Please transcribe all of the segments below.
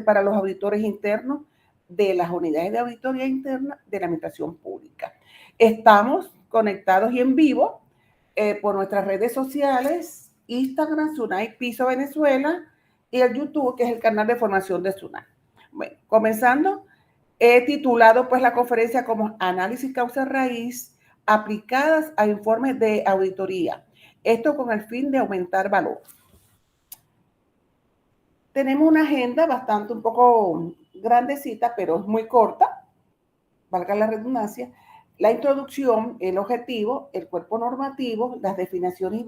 para los auditores internos de las unidades de auditoría interna de la Administración Pública. Estamos conectados y en vivo por nuestras redes sociales, Instagram, SUNAI Piso Venezuela, y el YouTube, que es el canal de formación de SUNAI. Bueno, comenzando, he titulado pues la conferencia como Análisis Causa Raíz aplicadas a informes de auditoría. Esto con el fin de aumentar valor. Tenemos una agenda bastante un poco grandecita, pero es muy corta, valga la redundancia. La introducción, el objetivo, el cuerpo normativo, las definiciones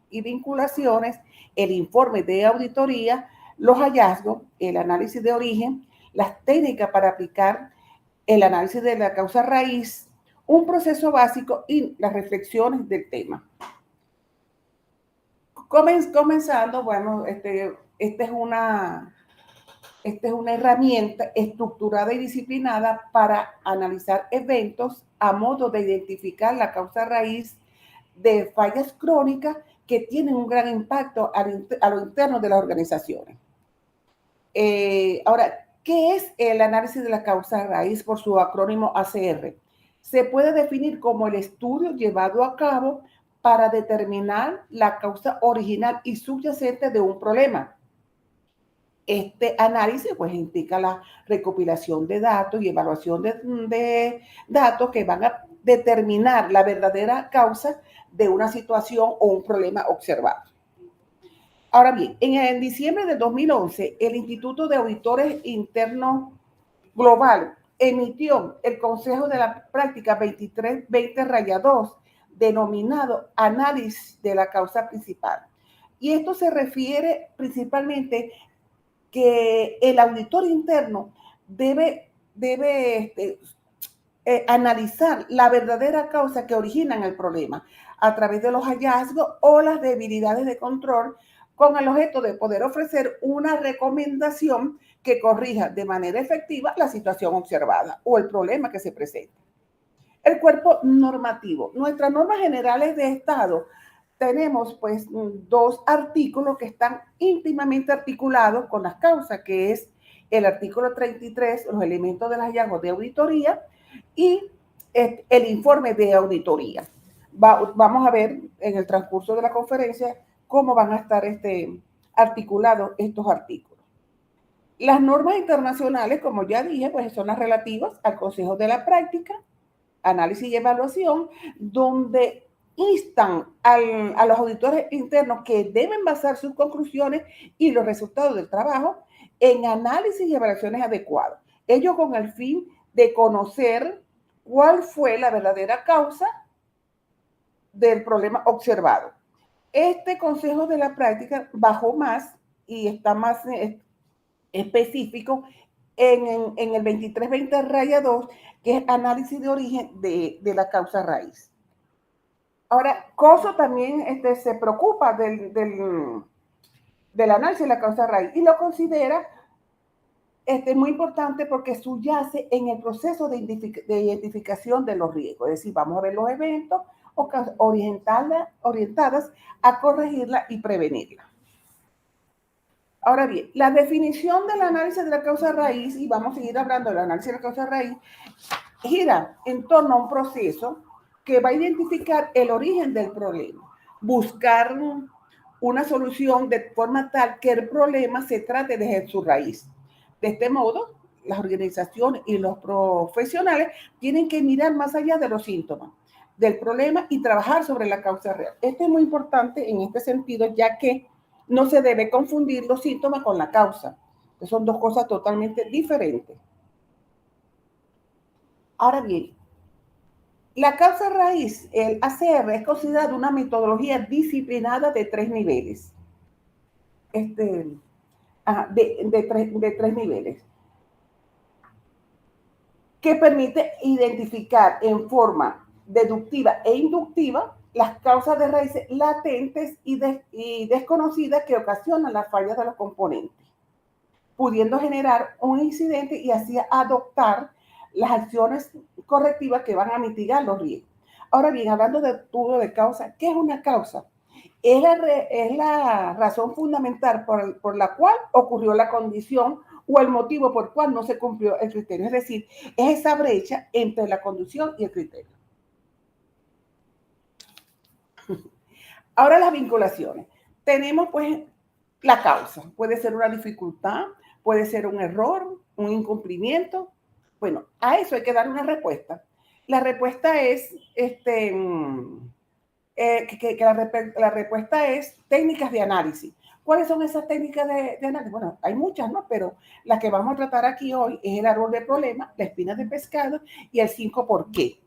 y vinculaciones, el informe de auditoría, los hallazgos, el análisis de origen, las técnicas para aplicar el análisis de la causa raíz, un proceso básico y las reflexiones del tema. Comenzando, bueno, esta es una herramienta estructurada y disciplinada para analizar eventos a modo de identificar la causa raíz de fallas crónicas que tienen un gran impacto a lo interno de las organizaciones. Ahora, ¿qué es el análisis de la causa raíz por su acrónimo ACR? Se puede definir como el estudio llevado a cabo para determinar la causa original y subyacente de un problema. Este análisis pues implica la recopilación de datos y evaluación de datos que van a determinar la verdadera causa de una situación o un problema observado. Ahora bien, en diciembre de 2011, el Instituto de Auditores Internos Global emitió el Consejo de la Práctica 2320-2, denominado Análisis de la Causa Principal. Y esto se refiere principalmente que el auditor interno debe analizar la verdadera causa que originan el problema a través de los hallazgos o las debilidades de control, con el objeto de poder ofrecer una recomendación que corrija de manera efectiva la situación observada o el problema que se presenta. El cuerpo normativo. Nuestras normas generales de Estado tenemos pues 2 artículos que están íntimamente articulados con las causas, que es el artículo 33, los elementos de los hallazgos de auditoría, y el informe de auditoría. Vamos a ver en el transcurso de la conferencia cómo van a estar articulados estos artículos. Las normas internacionales, como ya dije, pues son las relativas al Consejo de la Práctica, Análisis y Evaluación, donde instan a los auditores internos que deben basar sus conclusiones y los resultados del trabajo en análisis y evaluaciones adecuados. Ello con el fin de conocer cuál fue la verdadera causa del problema observado. Este Consejo de la Práctica bajó más y está más específico en el 2320-2, que es análisis de origen de la causa raíz. Ahora, COSO también se preocupa del análisis de la causa raíz y lo considera muy importante porque subyace en el proceso de identificación de los riesgos. Es decir, vamos a ver los eventos orientadas a corregirla y prevenirla. Ahora bien, la definición del análisis de la causa raíz, y vamos a seguir hablando del análisis de la causa raíz, gira en torno a un proceso que va a identificar el origen del problema, buscar una solución de forma tal que el problema se trate desde su raíz. De este modo, las organizaciones y los profesionales tienen que mirar más allá de los síntomas del problema y trabajar sobre la causa real. Esto es muy importante en este sentido, ya que no se debe confundir los síntomas con la causa, que son 2 cosas totalmente diferentes. Ahora bien, la causa raíz, el ACR, es considerada una metodología disciplinada de 3 niveles. De 3 niveles. Que permite identificar en forma deductiva e inductiva las causas de raíces latentes y desconocidas que ocasionan las fallas de los componentes, pudiendo generar un incidente y así adoptar las acciones correctivas que van a mitigar los riesgos. Ahora bien, hablando de estudio de causa, ¿qué es una causa? Es la razón fundamental por la cual ocurrió la condición o el motivo por cual no se cumplió el criterio. Es decir, es esa brecha entre la condición y el criterio. Ahora las vinculaciones. Tenemos pues la causa. Puede ser una dificultad, puede ser un error, un incumplimiento. Bueno, a eso hay que dar una respuesta. La respuesta es, la respuesta es técnicas de análisis. ¿Cuáles son esas técnicas de análisis? Bueno, hay muchas, ¿no? Pero la que vamos a tratar aquí hoy es el árbol de problema, la espina de pescado y el 5 por qué.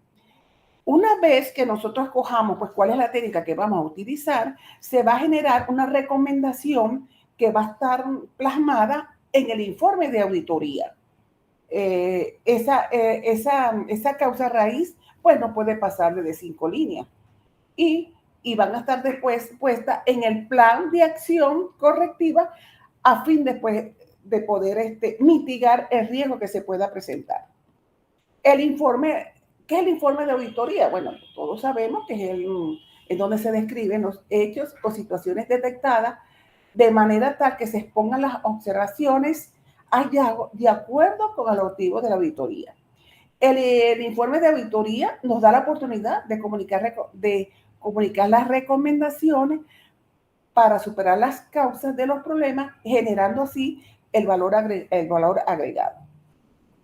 Una vez que nosotros cojamos, pues, cuál es la técnica que vamos a utilizar, se va a generar una recomendación que va a estar plasmada en el informe de auditoría. Esa causa raíz, pues, no puede pasar de 5 líneas. Y van a estar después puestas en el plan de acción correctiva a fin después de poder mitigar el riesgo que se pueda presentar. El informe, ¿qué es el informe de auditoría? Bueno, todos sabemos que es en donde se describen los hechos o situaciones detectadas de manera tal que se expongan las observaciones, hallazgos de acuerdo con el objetivo de la auditoría. El informe de auditoría nos da la oportunidad de comunicar las recomendaciones para superar las causas de los problemas, generando así el valor agregado.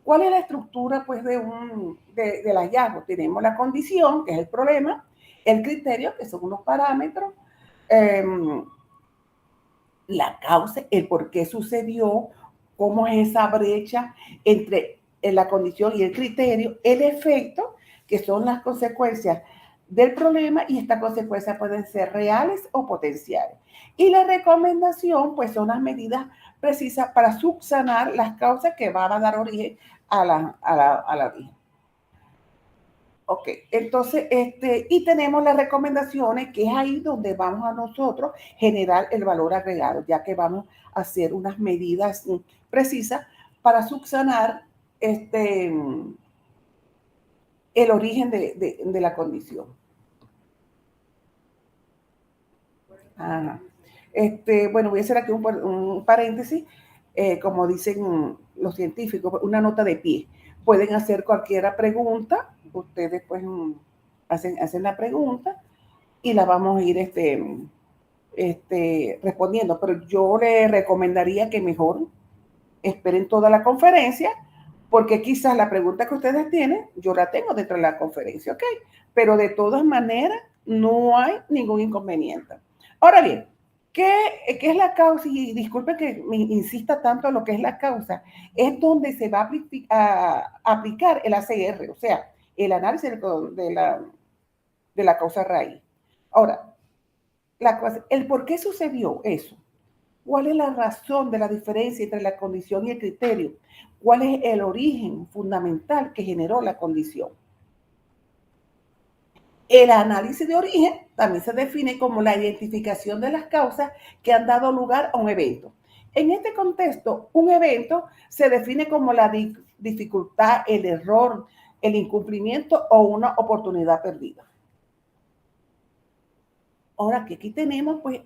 ¿Cuál es la estructura pues, del hallazgo? Tenemos la condición, que es el problema, el criterio, que son unos parámetros, la causa, el por qué sucedió, cómo es esa brecha entre la condición y el criterio, el efecto, que son las consecuencias del problema, y estas consecuencias pueden ser reales o potenciales. Y la recomendación, pues son las medidas precisas para subsanar las causas que van a dar origen a la origen. Ok, entonces, y tenemos las recomendaciones, que es ahí donde vamos a nosotros generar el valor agregado, ya que vamos a hacer unas medidas precisas para subsanar el origen de la condición. Ajá. Bueno, voy a hacer aquí un paréntesis, como dicen los científicos, una nota de pie. Pueden hacer cualquier pregunta, ustedes pues hacen la pregunta y la vamos a ir respondiendo, pero yo les recomendaría que mejor esperen toda la conferencia, porque quizás la pregunta que ustedes tienen, yo la tengo dentro de la conferencia, ¿ok? Pero de todas maneras, no hay ningún inconveniente. Ahora bien, ¿qué es la causa? Y disculpe que me insista tanto en lo que es la causa. Es donde se va a aplicar el ACR, o sea, el análisis de la causa raíz. Ahora, el por qué sucedió eso. ¿Cuál es la razón de la diferencia entre la condición y el criterio? ¿Cuál es el origen fundamental que generó la condición? El análisis de origen también se define como la identificación de las causas que han dado lugar a un evento. En este contexto, un evento se define como la dificultad, el error, el incumplimiento o una oportunidad perdida. Ahora que aquí tenemos, pues,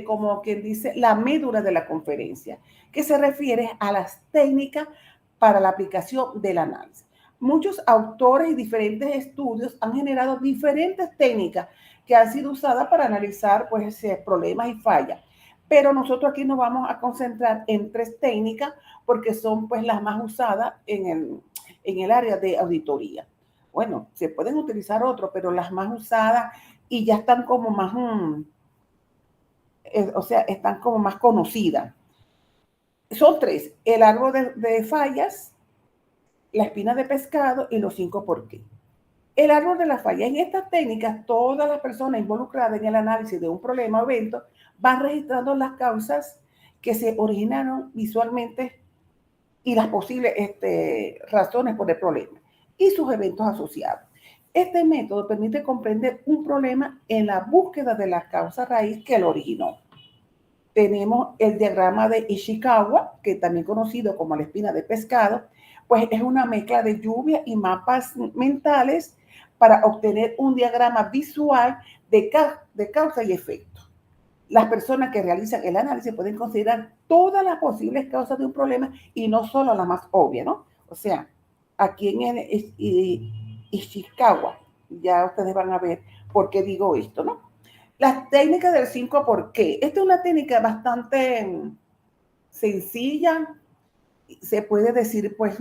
como quien dice, la médula de la conferencia, que se refiere a las técnicas para la aplicación del análisis. Muchos autores y diferentes estudios han generado diferentes técnicas que han sido usadas para analizar, pues, problemas y fallas. Pero nosotros aquí nos vamos a concentrar en 3 técnicas porque son, pues, las más usadas en el área de auditoría. Bueno, se pueden utilizar otros, pero las más usadas y ya están como más, o sea, están como más conocidas. Son 3, el árbol de fallas, la espina de pescado y los 5 por qué. El árbol de la falla. En estas técnicas, todas las personas involucradas en el análisis de un problema o evento van registrando las causas que se originaron visualmente y las posibles razones por el problema y sus eventos asociados. Este método permite comprender un problema en la búsqueda de la causa raíz que lo originó. Tenemos el diagrama de Ishikawa, que también conocido como la espina de pescado, pues es una mezcla de lluvia y mapas mentales para obtener un diagrama visual de causa y efecto. las personas que realizan el análisis pueden considerar todas las posibles causas de un problema y no solo la más obvia, ¿no? O sea, aquí en Ishikawa, ya ustedes van a ver por qué digo esto, ¿no? Las técnicas del 5 por qué. Esta es una técnica bastante sencilla, se puede decir, pues,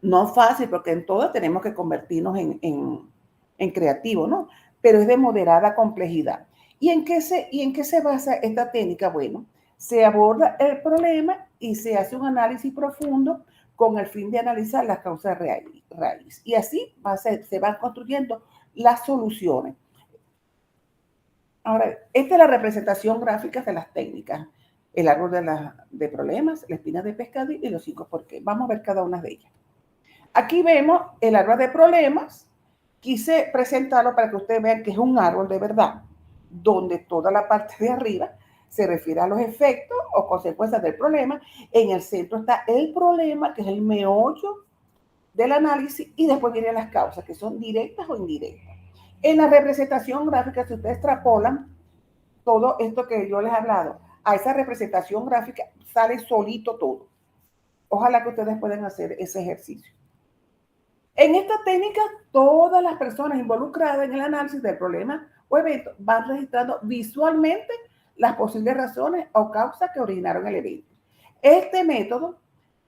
no fácil, porque en todo tenemos que convertirnos en creativos, ¿no? Pero es de moderada complejidad. ¿Y en qué se basa esta técnica? Bueno, se aborda el problema y se hace un análisis profundo con el fin de analizar las causas raíz. Y así se van construyendo las soluciones. Ahora, esta es la representación gráfica de las técnicas. El árbol de problemas, la espina de pescado y los 5 por qué. Vamos a ver cada una de ellas. Aquí vemos el árbol de problemas. Quise presentarlo para que ustedes vean que es un árbol de verdad, donde toda la parte de arriba se refiere a los efectos o consecuencias del problema. En el centro está el problema, que es el meollo del análisis, y después vienen las causas, que son directas o indirectas. En la representación gráfica, si ustedes extrapolan todo esto que yo les he hablado a esa representación gráfica, sale solito todo. Ojalá que ustedes puedan hacer ese ejercicio. En esta técnica, todas las personas involucradas en el análisis del problema o evento van registrando visualmente las posibles razones o causas que originaron el evento. Este método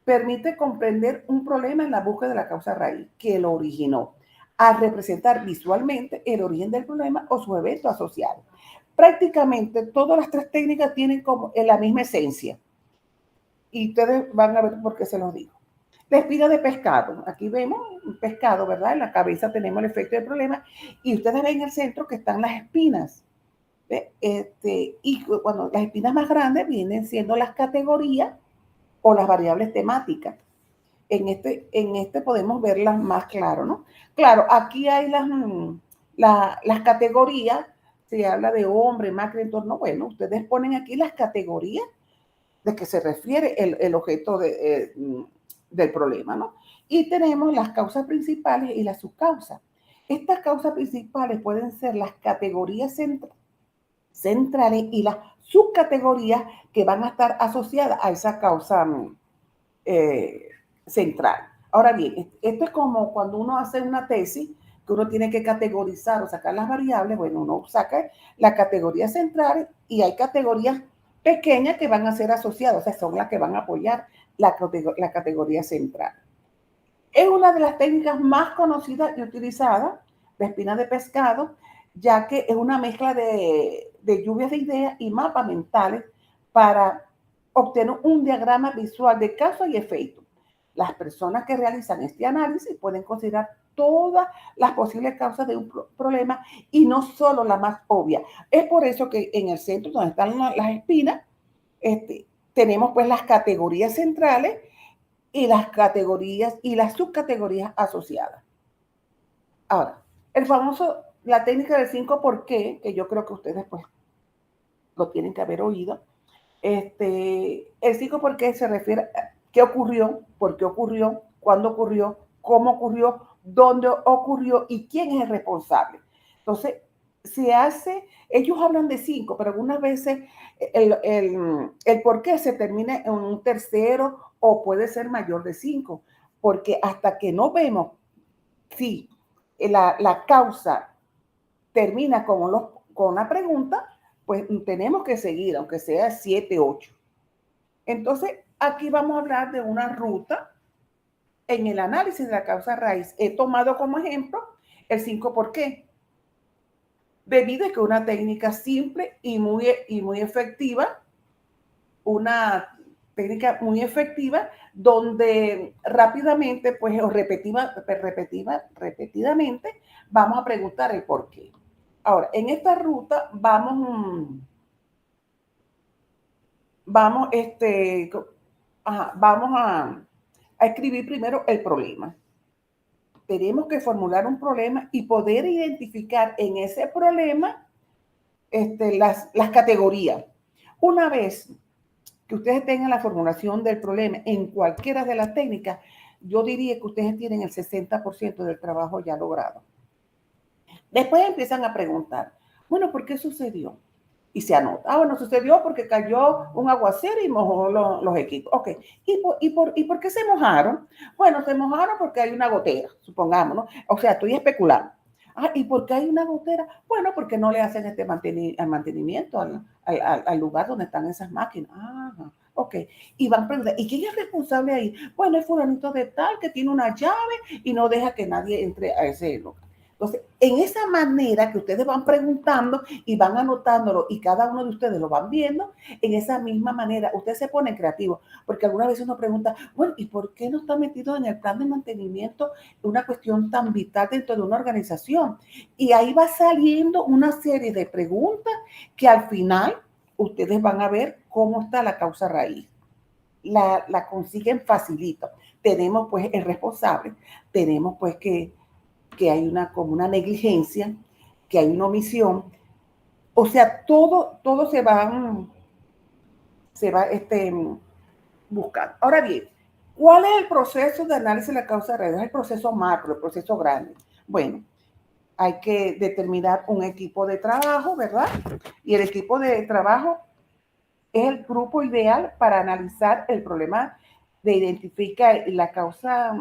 permite comprender un problema en la búsqueda de la causa raíz que lo originó, al representar visualmente el origen del problema o su evento asociado. Prácticamente todas las tres técnicas tienen como la misma esencia. Y ustedes van a ver por qué se los digo. La espina de pescado. Aquí vemos un pescado, ¿verdad? En la cabeza tenemos el efecto del problema. Y ustedes ven en el centro que están las espinas. Y cuando las espinas más grandes vienen siendo las categorías o las variables temáticas. En este podemos verlas más claro, ¿no? Claro, aquí hay las categorías. Se habla de hombre, máquina, entorno. Bueno, ustedes ponen aquí las categorías de que se refiere el objeto del problema, ¿no? Y tenemos las causas principales y las subcausas. Estas causas principales pueden ser las categorías centrales y las subcategorías que van a estar asociadas a esa causa eh, central. Ahora bien, esto es como cuando uno hace una tesis, que uno tiene que categorizar o sacar las variables. Bueno, uno saca la categoría central y hay categorías pequeñas que van a ser asociadas, o sea, son las que van a apoyar la categoría central. Es una de las técnicas más conocidas y utilizadas, la espina de pescado, ya que es una mezcla de lluvias de ideas y mapas mentales para obtener un diagrama visual de causa y efecto. Las personas que realizan este análisis pueden considerar todas las posibles causas de un problema y no solo la más obvia. Es por eso que en el centro, donde están las espinas, tenemos pues las categorías centrales y las categorías y las subcategorías asociadas. Ahora, la técnica del 5 por qué, que yo creo que ustedes pues lo tienen que haber oído. El 5 por qué se refiere a qué ocurrió, por qué ocurrió, cuándo ocurrió, cómo ocurrió, dónde ocurrió y quién es el responsable. Entonces, ellos hablan de 5, pero algunas veces el por qué se termina en un tercero o puede ser mayor de 5, porque hasta que no vemos si la causa termina con una pregunta, pues tenemos que seguir, aunque sea 7, 8. Entonces, aquí vamos a hablar de una ruta en el análisis de la causa raíz. He tomado como ejemplo el 5 por qué, debido a que es una técnica simple y muy efectiva, una técnica muy efectiva donde rápidamente, pues, o repetidamente, vamos a preguntar el por qué. Ahora, en esta ruta vamos a escribir primero el problema. Tenemos que formular un problema y poder identificar en ese problema las categorías. Una vez que ustedes tengan la formulación del problema en cualquiera de las técnicas, yo diría que ustedes tienen el 60% del trabajo ya logrado. Después empiezan a preguntar, bueno, ¿por qué sucedió? y se anota. Ah, bueno, sucedió porque cayó un aguacero y mojó los equipos. Ok, ¿Y por qué se mojaron? Bueno, se mojaron porque hay una gotera, supongamos, ¿no? O sea, estoy especulando. Ah, ¿y por qué hay una gotera? Bueno, porque no le hacen este mantenimiento al lugar donde están esas máquinas. Ajá, ok. Y van a preguntar, ¿y quién es responsable ahí? Bueno, es fulanito de tal que tiene una llave y no deja que nadie entre a ese lugar. Entonces, en esa manera que ustedes van preguntando y van anotándolo y cada uno de ustedes lo van viendo, en esa misma manera ustedes se ponen creativos, porque algunas veces uno pregunta, bueno, ¿y por qué no está metido en el plan de mantenimiento una cuestión tan vital dentro de una organización? Y ahí va saliendo una serie de preguntas que al final ustedes van a ver cómo está la causa raíz. La consiguen facilito. Tenemos pues el responsable, tenemos pues que hay como una negligencia, que hay una omisión. O sea, todo se va buscando. Ahora bien, ¿cuál es el proceso de análisis de la causa de raíz? Es el proceso macro, el proceso grande. Bueno, hay que determinar un equipo de trabajo, ¿verdad? Y el equipo de trabajo es el grupo ideal para analizar el problema de identificar la causa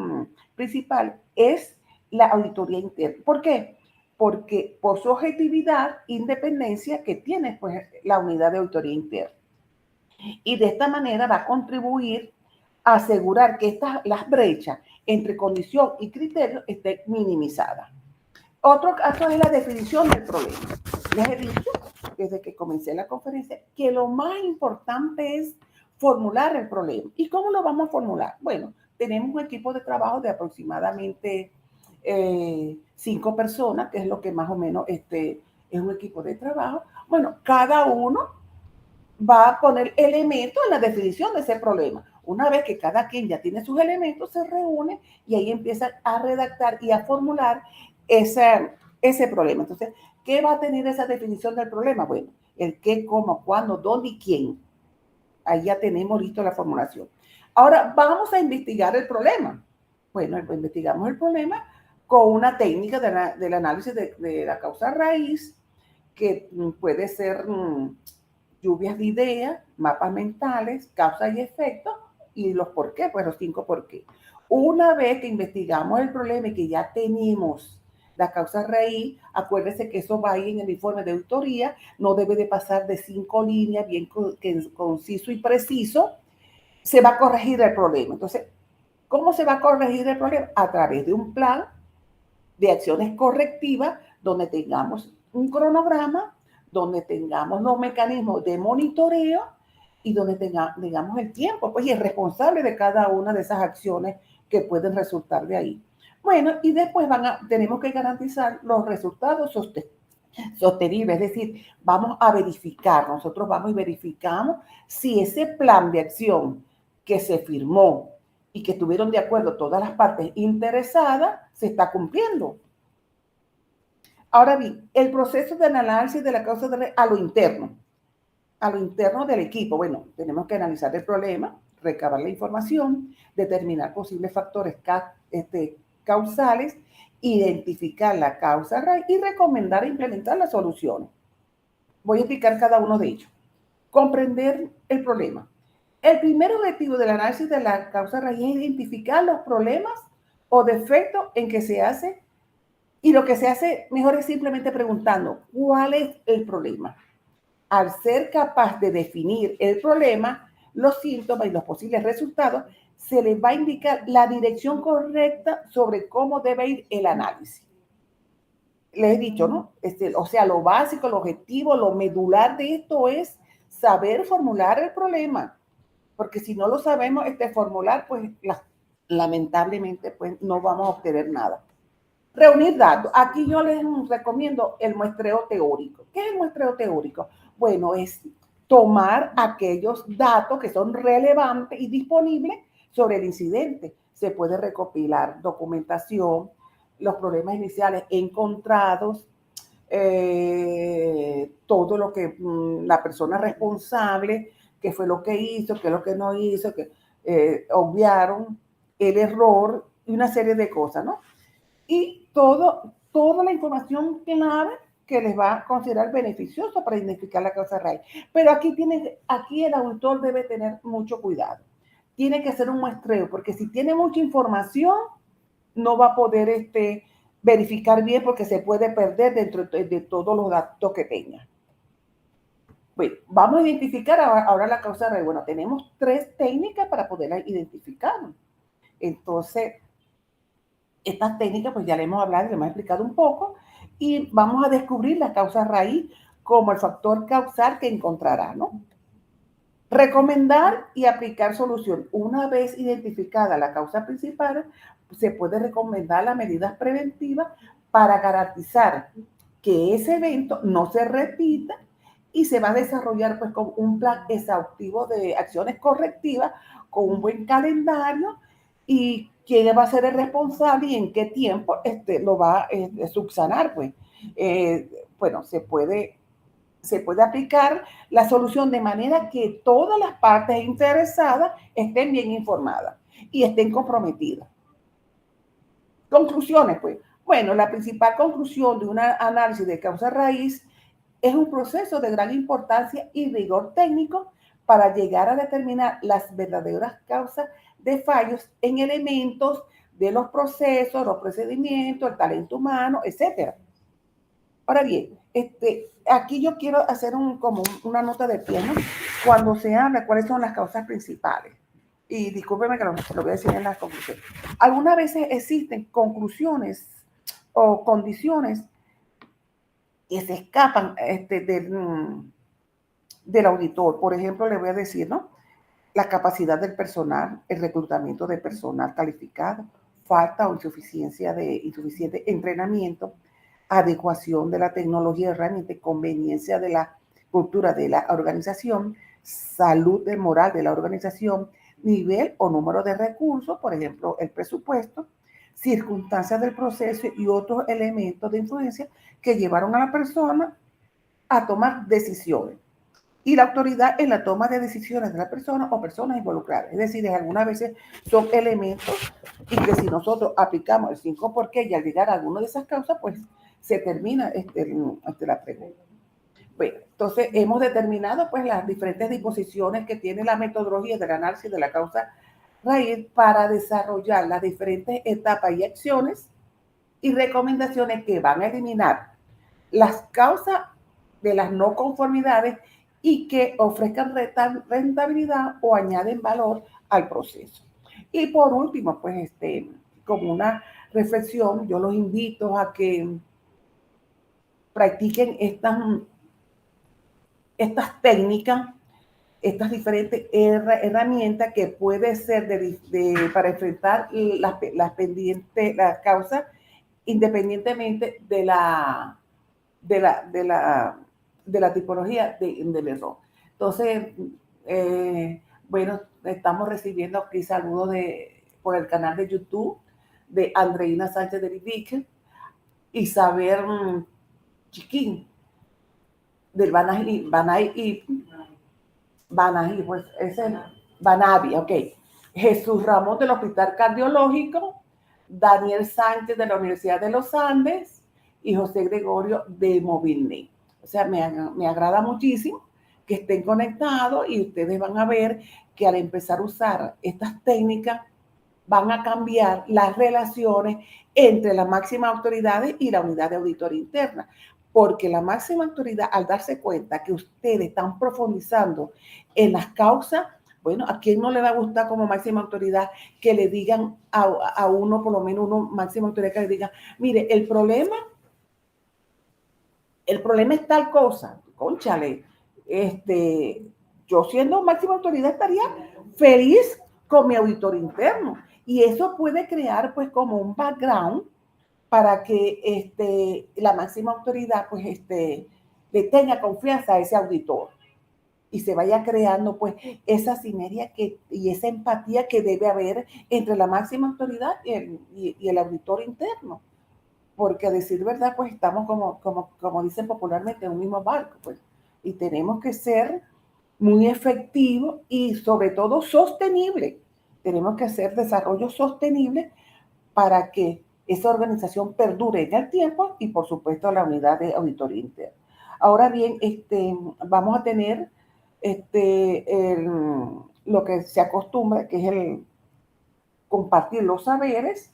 principal es la auditoría interna. ¿Por qué? Porque por su objetividad, independencia que tiene pues la unidad de auditoría interna. Y de esta manera va a contribuir a asegurar que las brechas entre condición y criterio estén minimizadas. Otro caso es la definición del problema. Les he dicho desde que comencé la conferencia que lo más importante es formular el problema. ¿Y cómo lo vamos a formular? Bueno, tenemos un equipo de trabajo de aproximadamente 5 personas, que es lo que más o menos es un equipo de trabajo. Bueno, cada uno va a poner elementos en la definición de ese problema. Una vez que cada quien ya tiene sus elementos, se reúne y ahí empiezan a redactar y a formular ese problema. Entonces, ¿qué va a tener esa definición del problema? Bueno, el qué, cómo, cuándo, dónde y quién. Ahí ya tenemos listo la formulación. Ahora vamos a investigar el problema. Bueno, investigamos el problema con una técnica del análisis de la causa raíz, que puede ser lluvias de ideas, mapas mentales, causa y efecto, y los por qué, pues los 5 por qué. Una vez que investigamos el problema y que ya tenemos la causa raíz, acuérdense que eso va ahí en el informe de auditoría, no debe de pasar de 5 líneas, bien conciso y preciso, se va a corregir el problema. Entonces, ¿cómo se va a corregir el problema? A través de un plan de acciones correctivas donde tengamos un cronograma, donde tengamos los mecanismos de monitoreo y donde tengamos el tiempo, pues, y el responsable de cada una de esas acciones que pueden resultar de ahí. Bueno, y después tenemos que garantizar los resultados sostenibles, es decir, vamos a verificar, nosotros vamos y verificamos si ese plan de acción que se firmó y que estuvieron de acuerdo todas las partes interesadas, se está cumpliendo. Ahora bien, el proceso de análisis de la causa de a lo interno del equipo. Bueno, tenemos que analizar el problema, recabar la información, determinar posibles factores causales, identificar la causa raíz y recomendar e implementar las soluciones. Voy a explicar cada uno de ellos. Comprender el problema. El primer objetivo del análisis de la causa raíz es identificar los problemas o defectos en que se hace, y lo que se hace mejor es simplemente preguntando, ¿cuál es el problema? Al ser capaz de definir el problema, los síntomas y los posibles resultados, se les va a indicar la dirección correcta sobre cómo debe ir el análisis. Les he dicho, ¿no? O sea, lo básico, lo objetivo, lo medular de esto es saber formular el problema, porque si no lo sabemos formular, pues lamentablemente pues no vamos a obtener nada. Reunir datos. Aquí yo les recomiendo el muestreo teórico. ¿Qué es el muestreo teórico? Bueno, es tomar aquellos datos que son relevantes y disponibles sobre el incidente. Se puede recopilar documentación, los problemas iniciales encontrados, todo lo que la persona responsable, qué fue lo que hizo, qué es lo que no hizo, que obviaron el error y una serie de cosas, ¿no? Y toda la información clave que les va a considerar beneficioso para identificar la causa raíz. Pero aquí el auditor debe tener mucho cuidado. Tiene que hacer un muestreo, porque si tiene mucha información, no va a poder verificar bien porque se puede perder dentro de todos los datos que tenga. Bueno, vamos a identificar ahora la causa raíz. Bueno, tenemos 3 técnicas para poderla identificar. Entonces, estas técnicas, pues ya le hemos hablado, le hemos explicado un poco, y vamos a descubrir la causa raíz como el factor causal que encontrará, ¿no? Recomendar y aplicar solución. Una vez identificada la causa principal, se puede recomendar las medidas preventivas para garantizar que ese evento no se repita y se va a desarrollar pues con un plan exhaustivo de acciones correctivas, con un buen calendario y quién va a ser el responsable y en qué tiempo lo va a subsanar, pues. Bueno, se puede aplicar la solución de manera que todas las partes interesadas estén bien informadas y estén comprometidas. Conclusiones, pues. Bueno, la principal conclusión de un análisis de causa raíz es un proceso de gran importancia y rigor técnico para llegar a determinar las verdaderas causas de fallos en elementos de los procesos, los procedimientos, el talento humano, etcétera. Ahora bien, aquí yo quiero hacer como una nota de pie, ¿no? Cuando se habla cuáles son las causas principales. Y discúlpeme que lo voy a decir en las conclusiones. Algunas veces existen conclusiones o condiciones que se escapan del auditor. Por ejemplo, le voy a decir, ¿no? La capacidad del personal, el reclutamiento de personal calificado, falta o insuficiente entrenamiento, adecuación de la tecnología y herramientas, conveniencia de la cultura de la organización, salud moral de la organización, nivel o número de recursos, por ejemplo, el presupuesto, circunstancias del proceso y otros elementos de influencia que llevaron a la persona a tomar decisiones. Y la autoridad en la toma de decisiones de la persona o personas involucradas. Es decir, algunas veces son elementos y que si nosotros aplicamos el 5 por qué y al llegar a alguna de esas causas, pues se termina la pregunta. Bueno, entonces hemos determinado pues las diferentes disposiciones que tiene la metodología del análisis de la causa raíz para desarrollar las diferentes etapas y acciones y recomendaciones que van a eliminar las causas de las no conformidades y que ofrezcan rentabilidad o añaden valor al proceso. Y por último, pues como una reflexión, yo los invito a que practiquen estas técnicas, estas diferentes herramientas que puede ser para enfrentar las causas independientemente de la tipología del error. Entonces, bueno, estamos recibiendo aquí saludos por el canal de YouTube de Andreina Sánchez de Rivique, Isabel Chiquín, del Banají, pues ese es Banavi, ok. Jesús Ramón del Hospital Cardiológico, Daniel Sánchez de la Universidad de los Andes y José Gregorio de Movilnet. O sea, me agrada muchísimo que estén conectados y ustedes van a ver que al empezar a usar estas técnicas van a cambiar las relaciones entre las máximas autoridades y la unidad de auditoría interna. Porque la máxima autoridad, al darse cuenta que ustedes están profundizando en las causas, bueno, ¿a quién no le va a gustar como máxima autoridad que le digan a uno, por lo menos uno máxima autoridad que le diga, mire, el problema es tal cosa, cónchale, yo siendo máxima autoridad estaría feliz con mi auditor interno. Y eso puede crear pues como un background para que la máxima autoridad pues le tenga confianza a ese auditor y se vaya creando pues esa sinergia y esa empatía que debe haber entre la máxima autoridad y el auditor interno. Porque a decir verdad, pues estamos como dicen popularmente en un mismo barco, pues, y tenemos que ser muy efectivos y sobre todo sostenible. Tenemos que hacer desarrollo sostenible para que esa organización perdure en el tiempo y, por supuesto, la unidad de auditoría interna. Ahora bien, vamos a tener lo que se acostumbra, que es el compartir los saberes.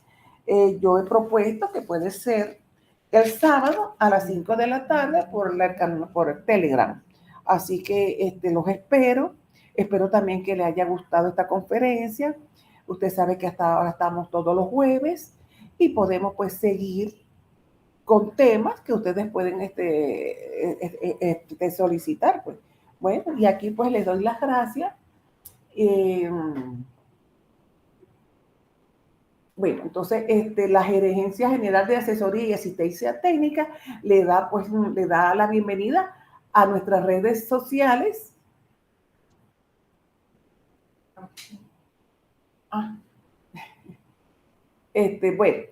Yo he propuesto que puede ser el sábado a las 5 de la tarde por el Telegram. Así que los espero. Espero también que les haya gustado esta conferencia. Usted sabe que hasta ahora estamos todos los jueves y podemos pues seguir con temas que ustedes pueden solicitar. Pues. Bueno, y aquí pues les doy las gracias. Bueno, entonces la Gerencia General de Asesoría y Asistencia Técnica le da la bienvenida a nuestras redes sociales. Ah, bueno,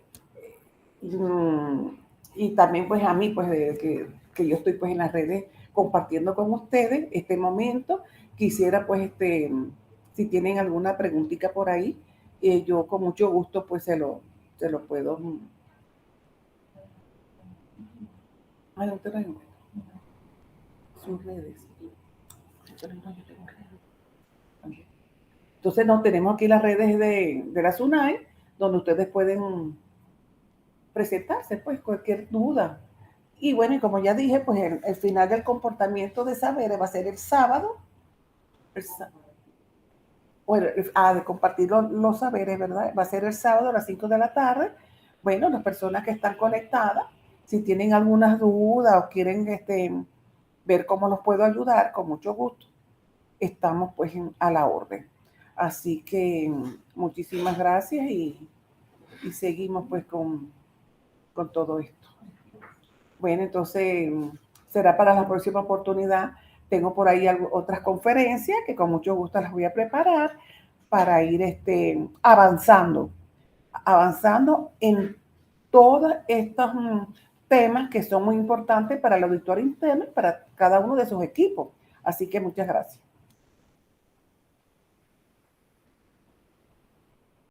y también pues a mí, pues que yo estoy pues en las redes compartiendo con ustedes este momento. Quisiera pues, si tienen alguna preguntita por ahí, yo con mucho gusto pues se lo puedo. Ay, no te lo digo. Sus redes. Entonces nos tenemos aquí las redes de la SUNAI, donde ustedes pueden presentarse, pues, cualquier duda. Y bueno, y como ya dije, pues el final del comportamiento de saberes va a ser el sábado. Bueno, de compartir los saberes, ¿verdad? Va a ser el sábado a las 5 de la tarde. Bueno, las personas que están conectadas, si tienen algunas dudas o quieren ver cómo los puedo ayudar, con mucho gusto, estamos pues a la orden. Así que muchísimas gracias y seguimos pues con todo esto. Bueno, entonces será para la próxima oportunidad. Tengo por ahí otras conferencias que con mucho gusto las voy a preparar para ir avanzando en todos estos temas que son muy importantes para el auditor interno y para cada uno de sus equipos. Así que muchas gracias.